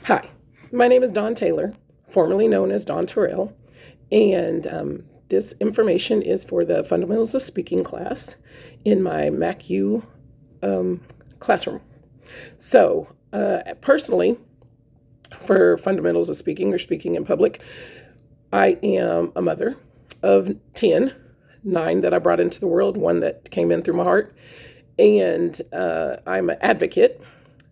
Hi, my name is Dawn Taylor, formerly known as Dawn Terrell, and this information is for the Fundamentals of Speaking class in my MacU classroom. So, personally, for Fundamentals of Speaking or Speaking in Public, I am a mother of 10, 9 that I brought into the world, 1 that came in through my heart, and I'm an advocate.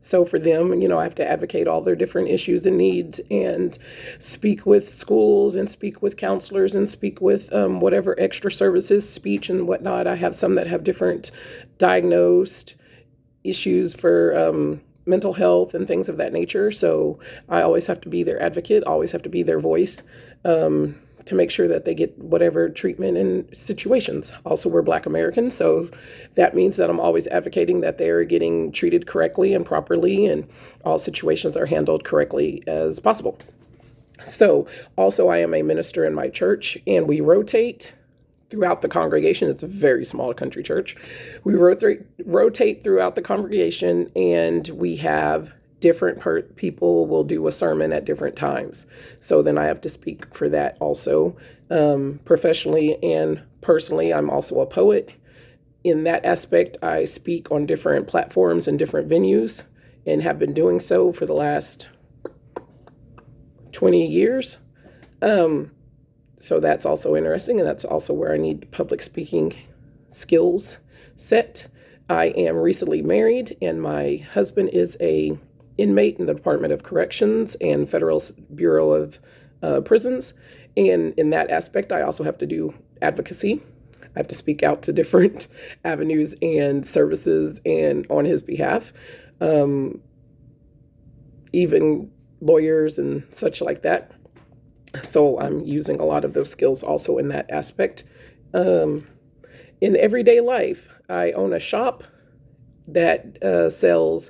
So for them, I have to advocate all their different issues and needs and speak with schools and speak with counselors and speak with whatever extra services, speech and whatnot. I have some that have different diagnosed issues for mental health and things of that nature. So I always have to be their advocate, always have to be their voice to make sure that they get whatever treatment in situations. Also, we're Black Americans, so that means that I'm always advocating that they're getting treated correctly and properly and all situations are handled correctly as possible. So also I am a minister in my church and we rotate throughout the congregation. It's a very small country church. We rotate throughout the congregation, and we have different people will do a sermon at different times. So then I have to speak for that also. Professionally and personally, I'm also a poet. In that aspect, I speak on different platforms and different venues and have been doing so for the last 20 years. So that's also interesting, and that's also where I need public speaking skills set. I am recently married, and my husband is a inmate in the Department of Corrections and Federal Bureau of Prisons. And in that aspect, I also have to do advocacy. I have to speak out to different avenues and services and on his behalf, even lawyers and such like that. So I'm using a lot of those skills also in that aspect. In everyday life, I own a shop that sells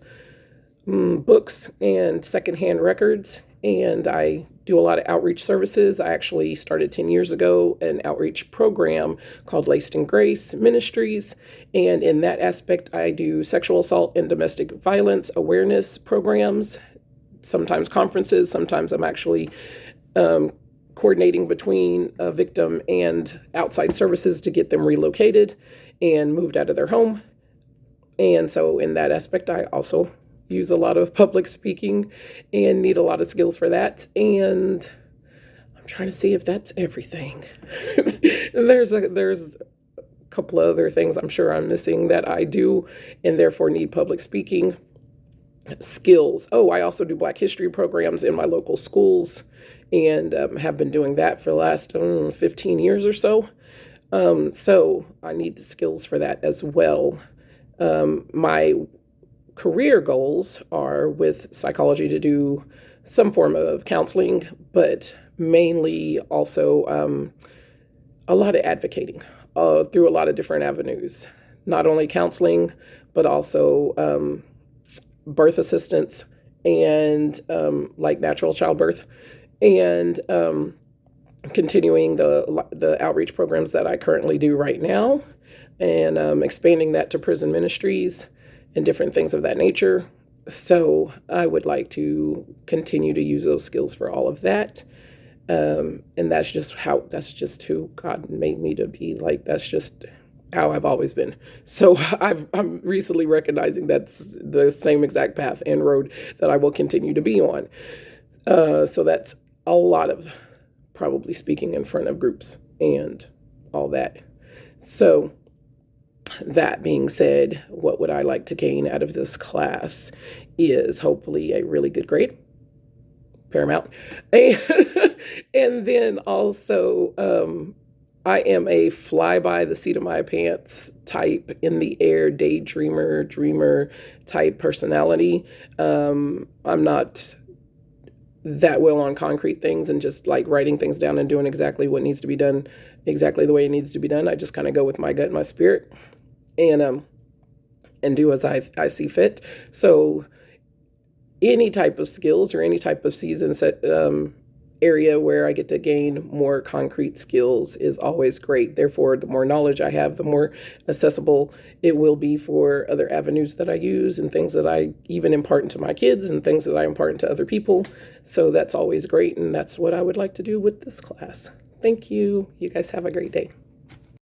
books and secondhand records, and I do a lot of outreach services. I actually started 10 years ago an outreach program called Laced in Grace Ministries, and in that aspect, I do sexual assault and domestic violence awareness programs, sometimes conferences, sometimes I'm actually coordinating between a victim and outside services to get them relocated and moved out of their home. And so in that aspect, I also use a lot of public speaking and need a lot of skills for that. And I'm trying to see if that's everything. There's a couple of other things I'm sure I'm missing that I do and therefore need public speaking skills. Oh, I also do Black History programs in my local schools and have been doing that for the last 15 years or so. So I need the skills for that as well. My career goals are with psychology to do some form of counseling, but mainly also a lot of advocating through a lot of different avenues. Not only counseling, but also birth assistance and like natural childbirth, and continuing the outreach programs that I currently do right now, and expanding that to prison ministries and different things of that nature. So I would like to continue to use those skills for all of that. And that's just who God made me to be. Like, that's just how I've always been. So I'm recently recognizing that's the same exact path and road that I will continue to be on. So that's a lot of probably speaking in front of groups and all that. So that being said, what would I like to gain out of this class is hopefully a really good grade, paramount. And then also, I am a fly by the seat of my pants type, in the air, daydreamer, dreamer type personality. I'm not that well on concrete things and just like writing things down and doing exactly what needs to be done, exactly the way it needs to be done. I just kind of go with my gut and my spirit and do as I see fit. So any type of skills or any type of seasons that area where I get to gain more concrete skills is always great. Therefore, the more knowledge I have, the more accessible it will be for other avenues that I use and things that I even impart into my kids and things that I impart into other people. So that's always great. And that's what I would like to do with this class. Thank you. You guys have a great day.